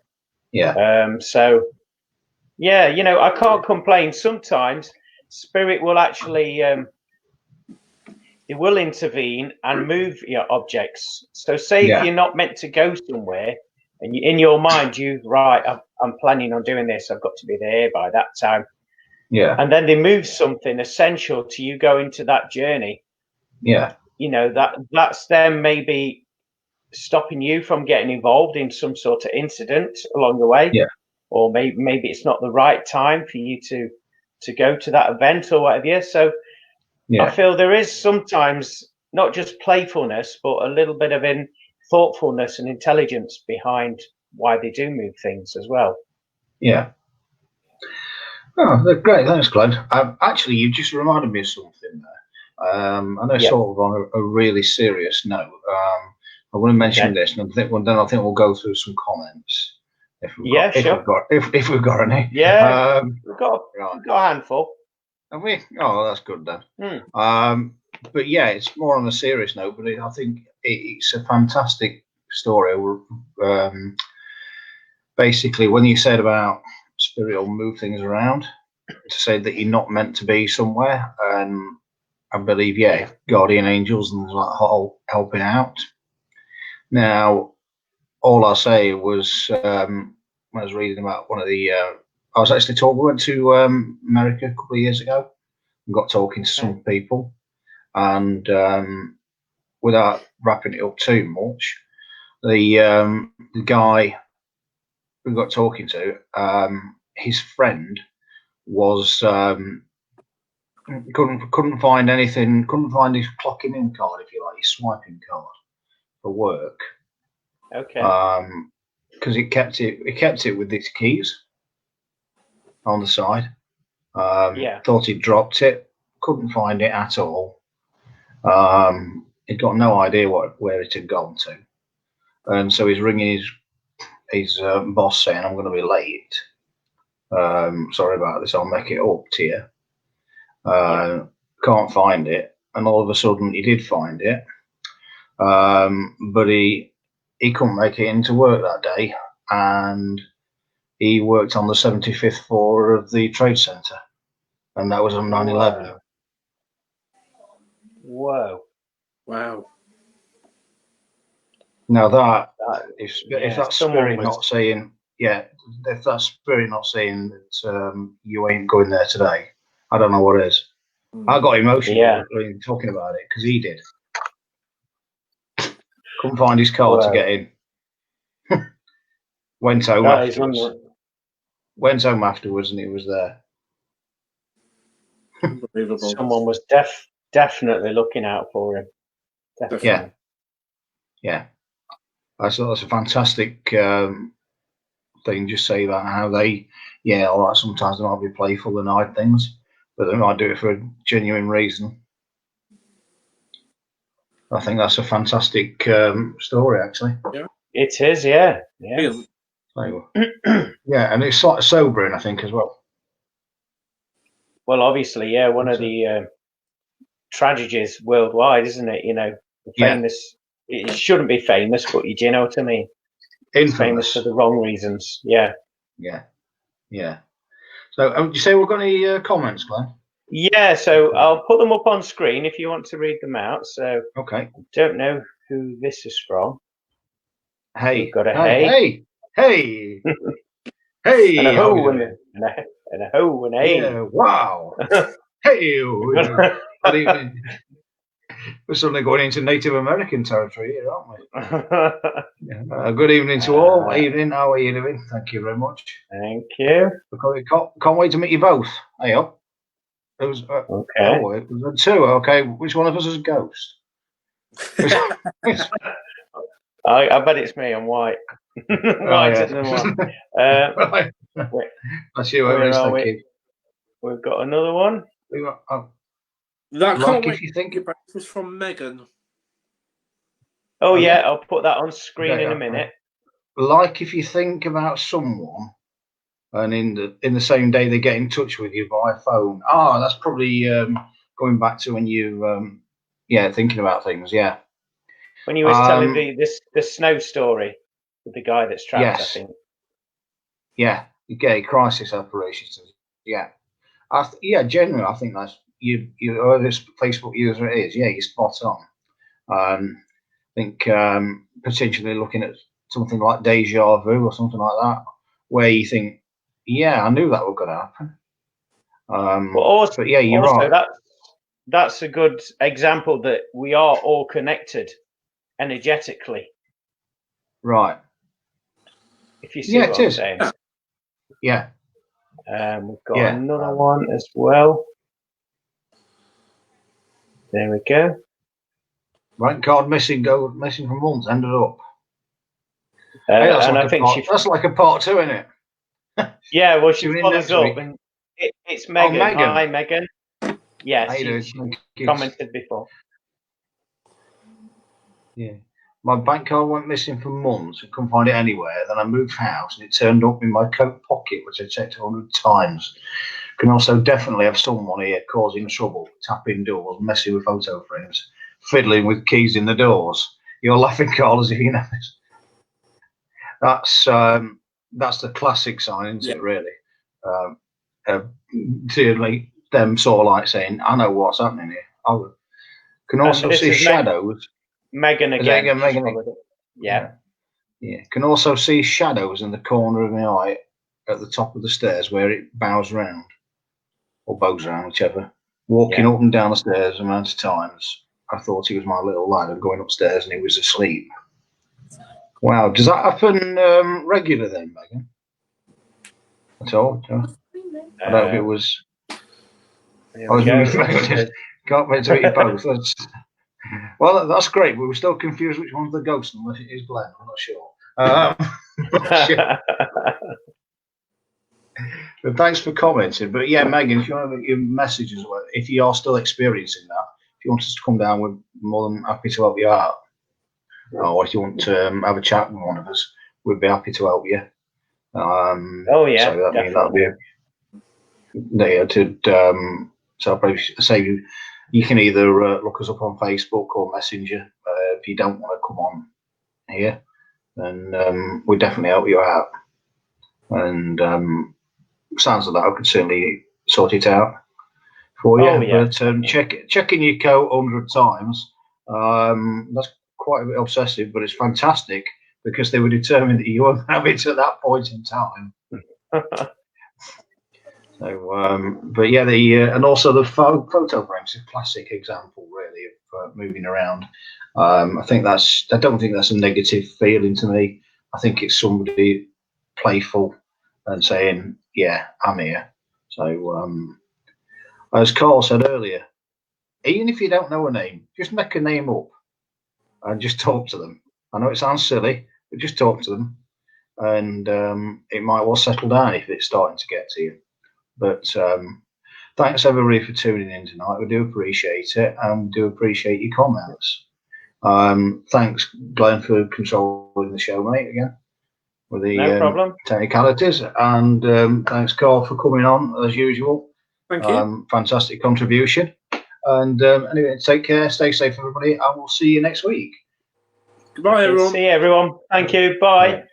So, you know, I can't complain. Sometimes spirit will actually it will intervene and move your objects. So say if you're not meant to go somewhere, and in your mind I'm planning on doing this, I've got to be there by that time. And then they move something essential to you going to that journey. You know, that's them maybe stopping you from getting involved in some sort of incident along the way. Or maybe it's not the right time for you to go to that event or whatever. So I feel there is sometimes not just playfulness, but a little bit of thoughtfulness and intelligence behind why they do move things as well. Oh, great. Thanks, Glynn. Actually, you just reminded me of something there. I know sort of on a really serious note. I want to mention this, and then I think we'll go through some comments. If we've got any. We've got a handful. Have we? Oh, that's good then. But it's more on a serious note. But I think it's a fantastic story. Basically, when you said about spirit will move things around, to say that you're not meant to be somewhere, and I believe guardian angels and like whole helping out. Now, all I say was when I was reading about one of the, I was actually we went to America a couple of years ago and got talking to some people, and without wrapping it up too much, the guy we got talking to, his friend was couldn't find anything, couldn't find his clocking in card, if you like, his swiping card for work. Because it kept it with its keys on the side. Thought he'd dropped it, couldn't find it at all. He'd got no idea where it had gone to, and so he's ringing his boss saying, "I'm going to be late. Sorry about this. I'll make it up to you." Can't find it, and all of a sudden he did find it, but he couldn't make it into work that day, and he worked on the 75th floor of the trade center, and that was on 9/11. Wow. Now that if that spirit not saying yeah, if that spirit not saying that you ain't going there today, I don't know what is. I got emotional when talking about it because he did. Couldn't find his car to get in. Went home afterwards. Went home afterwards, and he was there. Someone was definitely looking out for him. Definitely. Yeah. I thought that's a fantastic thing. Just say that how they, all right. Sometimes they might be playful and hide things, but they might do it for a genuine reason. I think that's a fantastic story, actually. Yeah, it is. Yeah. Yeah, and it's sort of sobering, I think, as well. Well, obviously, one of the tragedies worldwide, isn't it? You know, famous. It shouldn't be famous, but you know what I mean. It's famous for the wrong reasons. Yeah. So, do you say we've got any comments, Glenn? Yeah, so I'll put them up on screen if you want to read them out. So, okay. I don't know who this is from. Hey, we've got a hey, hey, and a ho and a ho and a hey. Yeah, wow. Hey, we're suddenly going into Native American territory here, aren't we? Good evening to all. Evening, how are you doing? Thank you very much. Thank you. Can't wait to meet you both. Hey up. It was okay. Oh, it was two. Okay, which one of us is a ghost? I bet it's me. I'm white. White than one. Right. That's you. Thank you. We've got another one. That like if you think about this from Megan. Oh yeah, I'll put that on screen in a minute. Like if you think about someone, and in the same day they get in touch with you by phone. Oh, that's probably going back to when you thinking about things. Yeah. When you was telling the snow story with the guy that's trapped, yes. I think. Yeah, crisis operations. Yeah. Generally, I think that's you. This Facebook user it is. Yeah, you're spot on. I think potentially looking at something like deja vu or something like that, where you think, I knew that was going to happen. But yeah, you're right. That's a good example that we are all connected energetically. Right. If you see what I'm saying. Yeah. We've got another one as well. There we go. Rank card missing for months, ended up. That's like a part two, isn't it? Yeah, well, she follows up, and it's Megan. Oh, Megan. Hi, Megan. Yeah, she commented before. Yeah. My bank card went missing for months and couldn't find it anywhere. Then I moved house and it turned up in my coat pocket, which I checked 100 times. Can also definitely have someone here causing trouble, tapping doors, messing with photo frames, fiddling with keys in the doors. You're laughing, Carl, as if you know this. That's the classic sign, isn't it, really? Like them sort of like saying, I know what's happening here. I can also see shadows. Megan again. Yeah. Can also see shadows in the corner of my eye at the top of the stairs where it bows round. Or bows around, whichever. Walking up and down the stairs amount of times. I thought he was my little lad and going upstairs and he was asleep. Wow, does that happen regular then, Megan? At all? I don't know if it was. Can't wait to eat both. Well, that's great, but we're still confused which one's the ghost unless it is Glenn. I'm not sure. But thanks for commenting. But yeah, Megan, if you want to make your messages, if you are still experiencing that, if you want us to come down, we're more than happy to help you out. Or if you want to have a chat with one of us, we'd be happy to help you. So that'll be so I'll probably say you can either look us up on Facebook or Messenger. If you don't want to come on here, then we'll definitely help you out. And sounds like that I could certainly sort it out for you. But checking your code 100 times, that's quite a bit obsessive, but it's fantastic because they were determined that you won't have it at that point in time. So, but yeah, and also the photo frames, a classic example, really, of moving around. I don't think that's a negative feeling to me. I think it's somebody playful and saying, "Yeah, I'm here." So, as Carl said earlier, even if you don't know a name, just make a name up and just talk to them. I know it sounds silly, but just talk to them, and it might well settle down if it's starting to get to you. But thanks everybody for tuning in tonight. We do appreciate it, and we do appreciate your comments. Thanks, Glenn, for controlling the show, mate, again with the no problem. technicalities, and thanks, Carl, for coming on as usual. Thank you. Fantastic contribution. And anyway, take care, stay safe, everybody, and we'll see you next week. Goodbye, everyone. See you, everyone. Thank you. Bye.